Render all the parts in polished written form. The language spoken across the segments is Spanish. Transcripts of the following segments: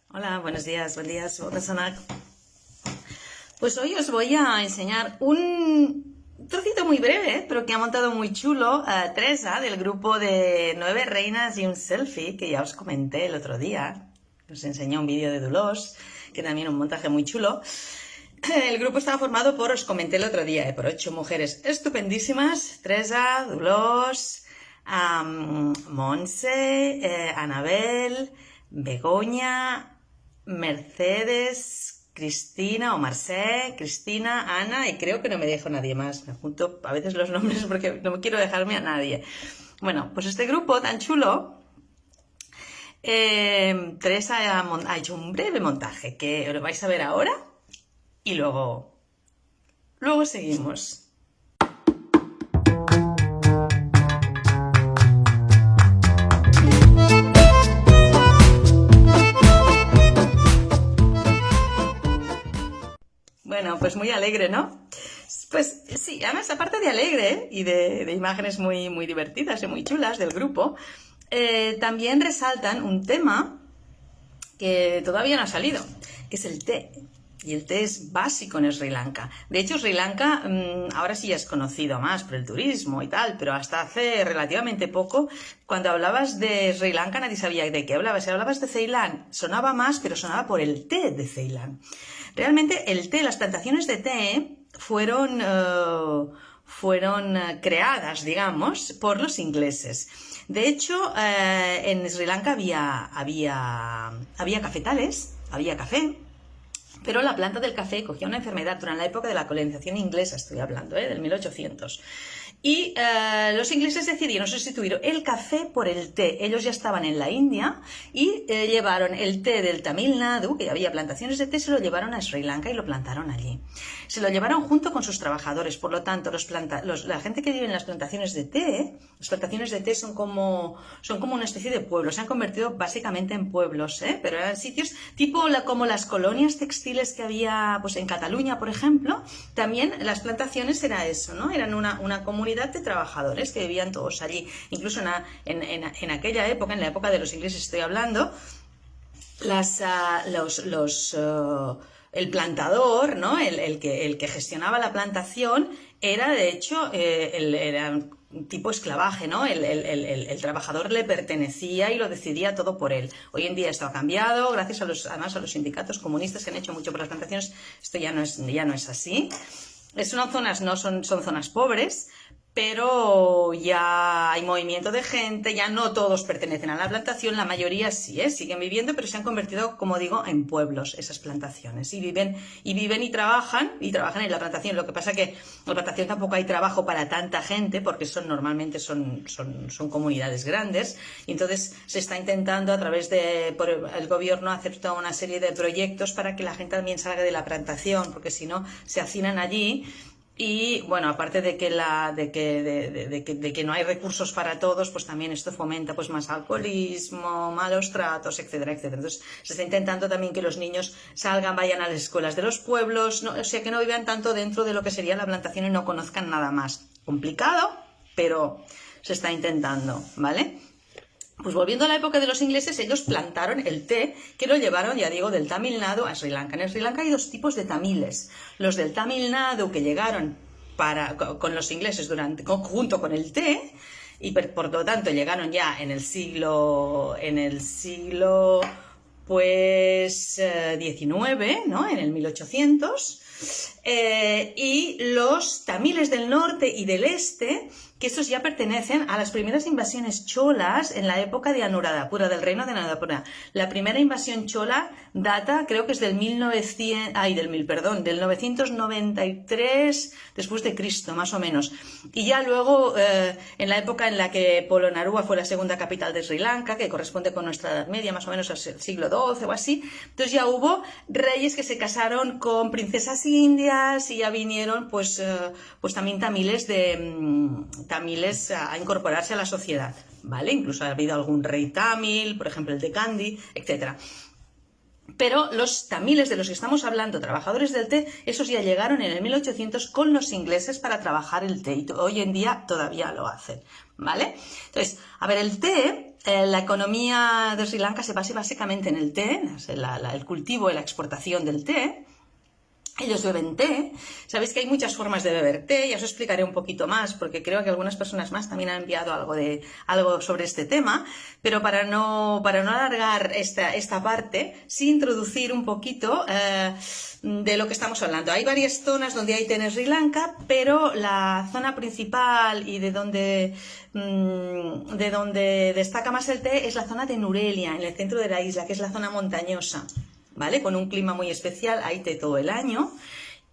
Hola, buenos días, buen día, Sonak. Pues hoy os voy a enseñar un trocito muy breve, pero que ha montado muy chulo Teresa, del grupo de 9 reinas y un selfie, que ya os comenté el otro día. Os enseñé un vídeo de Dulos, que también un montaje muy chulo. El grupo estaba formado por, os comenté el otro día, por 8 mujeres estupendísimas: Teresa, Dulos, Monse, Anabel, Begoña, Mercedes, Cristina o Marcé, Cristina, Ana, y creo que no me dejo nadie más. Me apunto a veces los nombres porque no quiero dejarme a nadie. Bueno, pues este grupo tan chulo, Teresa ha hecho un breve montaje que lo vais a ver ahora y luego seguimos. Bueno, pues muy alegre, ¿no? Pues sí, además, aparte de alegre y de imágenes muy divertidas y muy chulas del grupo, también resaltan un tema que todavía no ha salido, que es el té. Y el té es básico en Sri Lanka. De hecho, Sri Lanka ahora sí ya es conocido más por el turismo y tal, pero hasta hace relativamente poco, cuando hablabas de Sri Lanka, nadie sabía de qué hablabas. Si hablabas de Ceilán, sonaba más, pero sonaba por el té de Ceilán. Realmente el té, las plantaciones de té fueron creadas, digamos, por los ingleses. De hecho, en Sri Lanka había cafetales, había café, pero la planta del café cogía una enfermedad durante la época de la colonización inglesa, estoy hablando, del 1800. Y los ingleses decidieron sustituir el café por el té. Ellos ya estaban en la India y llevaron el té del Tamil Nadu, que había plantaciones de té, se lo llevaron a Sri Lanka y lo plantaron allí. Se lo llevaron junto con sus trabajadores. Por lo tanto, la gente que vive en las plantaciones de té son como una especie de pueblos. Se han convertido básicamente en pueblos, pero eran sitios tipo como las colonias textiles que había pues en Cataluña, por ejemplo. También las plantaciones era eso, ¿no? Eran una comunidad de trabajadores que vivían todos allí. Incluso en aquella época, en la época de los ingleses estoy hablando, el plantador, ¿no? el que gestionaba la plantación era, de hecho, era un tipo esclavaje, ¿no? El trabajador le pertenecía y lo decidía todo por él. Hoy en día esto ha cambiado, gracias además a los sindicatos comunistas que han hecho mucho por las plantaciones. Esto ya no es así. Son zonas pobres, pero ya hay movimiento de gente, ya no todos pertenecen a la plantación, la mayoría sí, siguen viviendo, pero se han convertido, como digo, en pueblos esas plantaciones, y viven y trabajan en la plantación. Lo que pasa que en la plantación tampoco hay trabajo para tanta gente, porque normalmente son comunidades grandes, y entonces se está intentando por el gobierno hacer toda una serie de proyectos para que la gente también salga de la plantación, porque si no se hacinan allí. Y bueno, aparte de que no hay recursos para todos, pues también esto fomenta pues más alcoholismo, malos tratos, etcétera, etcétera. Entonces se está intentando también que los niños salgan, vayan a las escuelas de los pueblos, o sea, que no vivan tanto dentro de lo que sería la plantación y no conozcan nada más. Complicado, pero se está intentando, ¿vale? Pues volviendo a la época de los ingleses, ellos plantaron el té, que lo llevaron, ya digo, del Tamil Nadu a Sri Lanka. En Sri Lanka hay dos tipos de tamiles. Los del Tamil Nadu, que llegaron con los ingleses junto con el té, y por lo tanto llegaron ya en el siglo pues 19, ¿no? En el 1800. Y los tamiles del norte y del este, que estos ya pertenecen a las primeras invasiones cholas en la época de Anuradhapura, del reino de Anuradhapura. La primera invasión chola data, creo que es del 993 después de Cristo, más o menos. Y ya luego, en la época en la que Polonnaruwa fue la segunda capital de Sri Lanka, que corresponde con nuestra Edad Media, más o menos al siglo XII o así, entonces ya hubo reyes que se casaron con princesas indias y ya vinieron pues también tamiles a incorporarse a la sociedad, ¿vale? Incluso ha habido algún rey tamil, por ejemplo el de Kandy, etc. Pero los tamiles de los que estamos hablando, trabajadores del té, esos ya llegaron en el 1800 con los ingleses para trabajar el té y hoy en día todavía lo hacen, ¿vale? Entonces, a ver, el té, la economía de Sri Lanka se basa básicamente en el té, el cultivo y la exportación del té. Ellos beben té. Sabéis que hay muchas formas de beber té, ya os explicaré un poquito más, porque creo que algunas personas más también han enviado algo sobre este tema, pero para no alargar esta parte, sí introducir un poquito de lo que estamos hablando. Hay varias zonas donde hay té en Sri Lanka, pero la zona principal y de donde destaca más el té es la zona de Nurelia, en el centro de la isla, que es la zona montañosa, ¿vale? Con un clima muy especial, hay té todo el año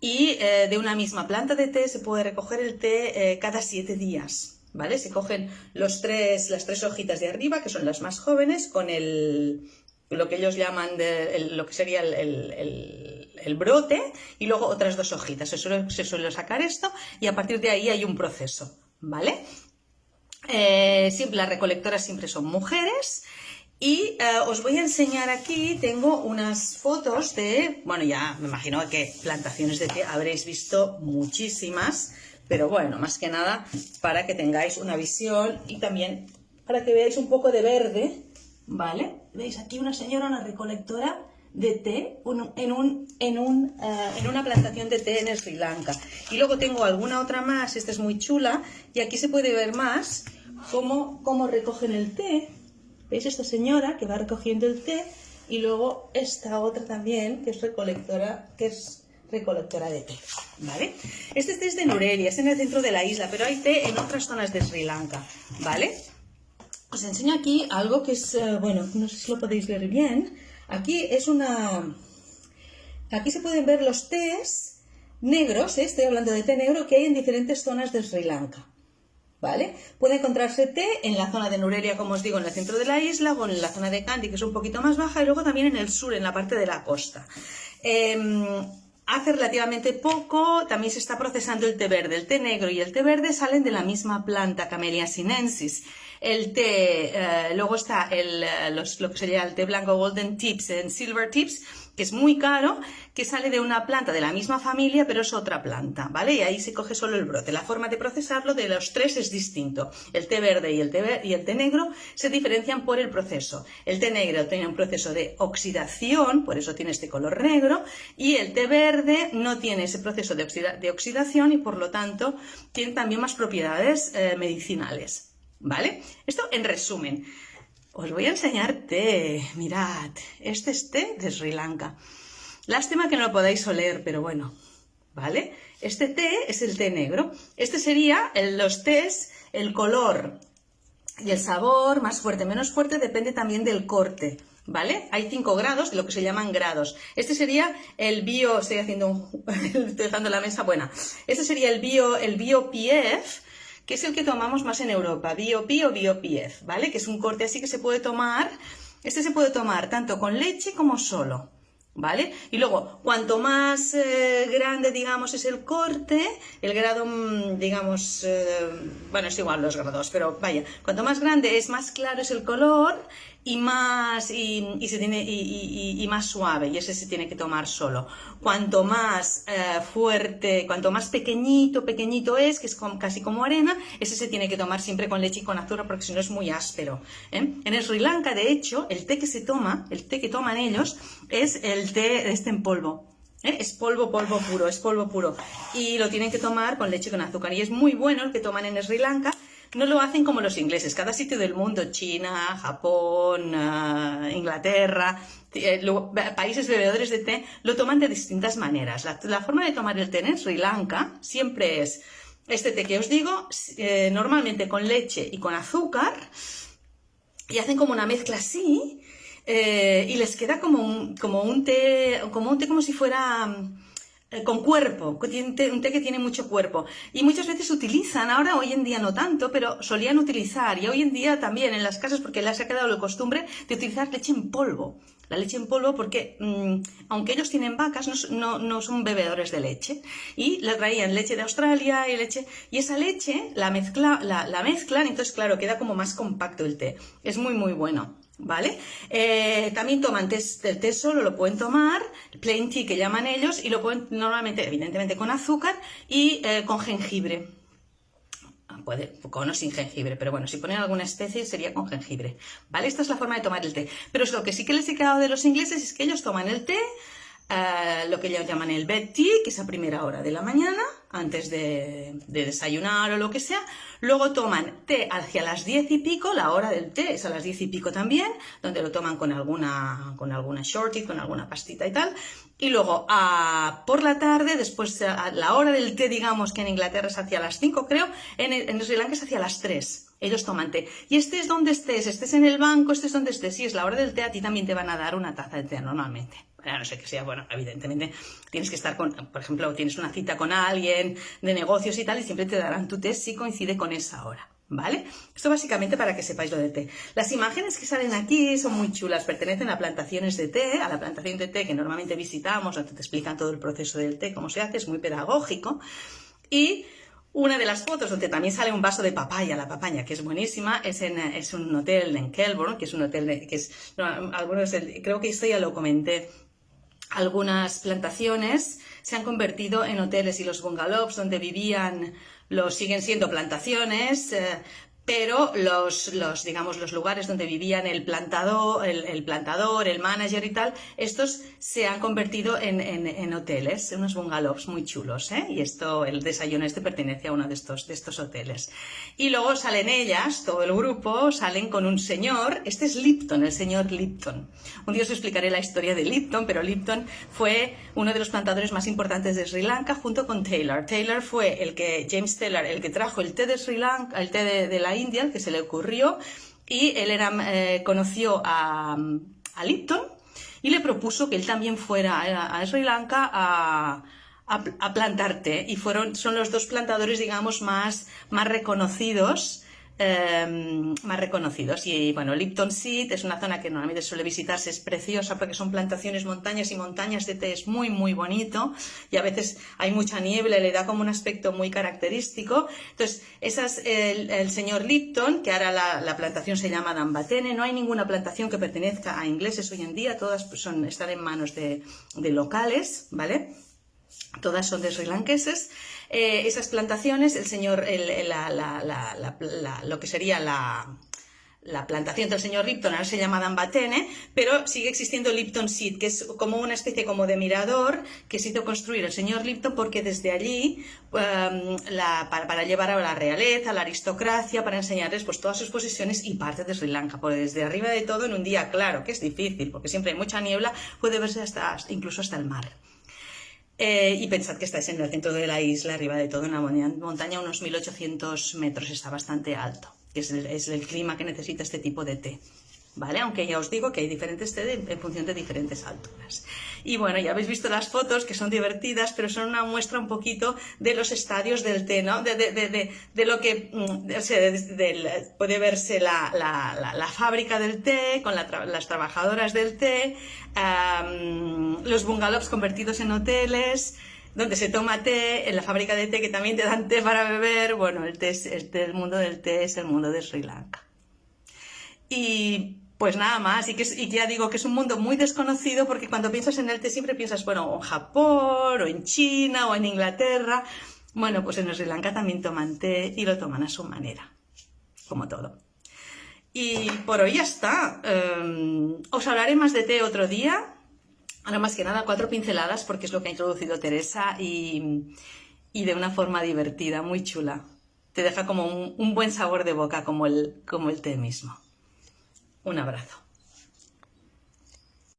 y de una misma planta de té se puede recoger el té cada 7 días, ¿vale? Se cogen las tres hojitas de arriba, que son las más jóvenes, con lo que ellos llaman lo que sería el brote, y luego otras 2 hojitas. Se suele sacar esto y a partir de ahí hay un proceso, ¿vale? Las recolectoras siempre son mujeres. Y os voy a enseñar aquí, tengo unas fotos de, bueno, ya me imagino que plantaciones de té habréis visto muchísimas, pero bueno, más que nada para que tengáis una visión y también para que veáis un poco de verde, ¿vale? Veis aquí una señora, una recolectora de té en una plantación de té en Sri Lanka. Y luego tengo alguna otra más, esta es muy chula, y aquí se puede ver más cómo recogen el té. ¿Veis esta señora que va recogiendo el té? Y luego esta otra también, que es recolectora de té, ¿vale? Este té es de Nurelia, es en el centro de la isla, pero hay té en otras zonas de Sri Lanka, ¿vale? Os enseño aquí algo que es, bueno, no sé si lo podéis ver bien. Aquí se pueden ver los tés negros, estoy hablando de té negro, que hay en diferentes zonas de Sri Lanka. ¿Vale? Puede encontrarse té en la zona de Nurelia, como os digo, en el centro de la isla, o en la zona de Kandy, que es un poquito más baja, y luego también en el sur, en la parte de la costa. Hace relativamente poco también se está procesando el té verde. El té negro y el té verde salen de la misma planta, Camellia sinensis. El té, luego está lo que sería el té blanco Golden Tips en Silver Tips, que es muy caro, que sale de una planta de la misma familia, pero es otra planta, ¿vale? Y ahí se coge solo el brote. La forma de procesarlo de los tres es distinto. El té verde y el té negro se diferencian por el proceso. El té negro tiene un proceso de oxidación, por eso tiene este color negro, y el té verde no tiene ese proceso de oxidación y por lo tanto tiene también más propiedades medicinales, ¿vale? Esto en resumen. Os voy a enseñar té, mirad, este es té de Sri Lanka. Lástima que no lo podáis oler, pero bueno, ¿vale? Este té es el té negro. Este sería los tés, el color y el sabor, más fuerte, menos fuerte, depende también del corte, ¿vale? Hay 5 grados, de lo que se llaman grados. Este sería el bio, estoy dejando la mesa buena. Este sería el bio PF, que es el que tomamos más en Europa, BOP o BOPF, ¿vale? Que es un corte así que se puede tomar, este se puede tomar tanto con leche como solo, ¿vale? Y luego, cuanto más grande, digamos, es el corte, el grado, digamos, bueno, es igual los grados, pero vaya, cuanto más grande es, más claro es el color y más suave, y ese se tiene que tomar solo. Cuanto más fuerte, cuanto más pequeñito es, que es casi como arena, ese se tiene que tomar siempre con leche y con azúcar, porque si no es muy áspero, ¿eh? En Sri Lanka, de hecho, el té que toman ellos, es el té en polvo. Es polvo puro, es polvo puro. Y lo tienen que tomar con leche y con azúcar. Y es muy bueno el que toman en Sri Lanka. No lo hacen como los ingleses. Cada sitio del mundo, China, Japón, Inglaterra, países bebedores de té, lo toman de distintas maneras. La forma de tomar el té en Sri Lanka siempre es este té que os digo, normalmente con leche y con azúcar, y hacen como una mezcla así, y les queda como un té como si fuera con cuerpo, un té que tiene mucho cuerpo. Y muchas veces utilizan, ahora hoy en día no tanto, pero solían utilizar, y hoy en día también en las casas, porque les ha quedado la costumbre de utilizar leche en polvo. la leche en polvo, porque aunque ellos tienen vacas, no son bebedores de leche. Y la traían leche de Australia y esa leche la mezclan, entonces claro, queda como más compacto el té. Es muy muy bueno. ¿Vale? También toman el té solo, lo pueden tomar, plain tea que llaman ellos, y lo pueden normalmente, evidentemente con azúcar y con jengibre. Puede, con o sin jengibre, pero bueno, si ponen alguna especie sería con jengibre, ¿vale? Esta es la forma de tomar el té. Pero lo que sí que les he quedado de los ingleses es que ellos toman el té, lo que ellos llaman el bed tea, que es a primera hora de la mañana, antes de desayunar o lo que sea. Luego toman té hacia las 10 y pico, la hora del té es a las 10 y pico también, donde lo toman con alguna shorty, con alguna pastita y tal. Y luego por la tarde, después la hora del té, digamos que en Inglaterra es hacia las 5, creo, en Sri Lanka es hacia las 3. Ellos toman té. Y estés donde estés en el banco, estés donde estés, si es la hora del té, a ti también te van a dar una taza de té normalmente. A no ser que sea, bueno, evidentemente tienes que estar por ejemplo, tienes una cita con alguien de negocios y tal, y siempre te darán tu té si coincide con esa hora, ¿vale? Esto básicamente para que sepáis lo del té. Las imágenes que salen aquí son muy chulas, pertenecen a plantaciones de té, a la plantación de té que normalmente visitamos, donde te explican todo el proceso del té, cómo se hace, es muy pedagógico. Y una de las fotos donde también sale un vaso de papaya, la papaya, que es buenísima, es un hotel en Kelburn, que es un hotel creo que esto ya lo comenté. Algunas plantaciones se han convertido en hoteles y los bungalows donde vivían siguen siendo plantaciones, pero digamos, los lugares donde vivían el plantador, el manager y tal, estos se han convertido en hoteles, en unos bungalows muy chulos, ¿eh? Y el desayuno pertenece a uno de estos hoteles. Y luego salen ellas, todo el grupo, salen con un señor, este es Lipton, el señor Lipton. Un día os explicaré la historia de Lipton, pero Lipton fue uno de los plantadores más importantes de Sri Lanka junto con Taylor. Taylor fue James Taylor, el que trajo el té de Sri Lanka, el té de la India, el que se le ocurrió, y él conoció a Lipton y le propuso que él también fuera a Sri Lanka a plantar té, y son los dos plantadores, digamos, más reconocidos. Y bueno, Lipton Seed es una zona que normalmente suele visitarse, es preciosa porque son plantaciones, montañas y montañas de té, es muy muy bonito, y a veces hay mucha niebla y le da como un aspecto muy característico. Entonces, el señor Lipton, que ahora la plantación se llama Dambatene. No hay ninguna plantación que pertenezca a ingleses hoy en día, todas están en manos de locales, ¿vale? Todas son de srilanqueses. Esas plantaciones, el señor, lo que sería la plantación del señor Lipton ahora se llama Dambatene, pero sigue existiendo Lipton Seed, que es como una especie como de mirador que se hizo construir el señor Lipton porque desde allí, para llevar a la realeza, a la aristocracia, para enseñarles pues todas sus posesiones y parte de Sri Lanka, porque desde arriba de todo, en un día claro, que es difícil, porque siempre hay mucha niebla, puede verse incluso hasta el mar. Y pensad que estáis en el centro de la isla, arriba de todo, en una montaña a unos 1800 metros, está bastante alto, que es el clima que necesita este tipo de té, ¿vale? Aunque ya os digo que hay diferentes té en función de diferentes alturas. Y bueno, ya habéis visto las fotos, que son divertidas, pero son una muestra un poquito de los estadios del té, ¿no? De lo que puede verse la fábrica del té, con las trabajadoras del té, los bungalows convertidos en hoteles, donde se toma té, en la fábrica de té que también te dan té para beber. Bueno, el mundo del té es el mundo de Sri Lanka. Y pues nada más, y ya digo que es un mundo muy desconocido, porque cuando piensas en el té siempre piensas, bueno, en Japón, o en China, o en Inglaterra. Bueno, pues en Sri Lanka también toman té y lo toman a su manera, como todo. Y por hoy ya está. Os hablaré más de té otro día. Ahora más que nada 4 pinceladas, porque es lo que ha introducido Teresa, y de una forma divertida, muy chula. Te deja como un buen sabor de boca, como el té mismo. Un abrazo.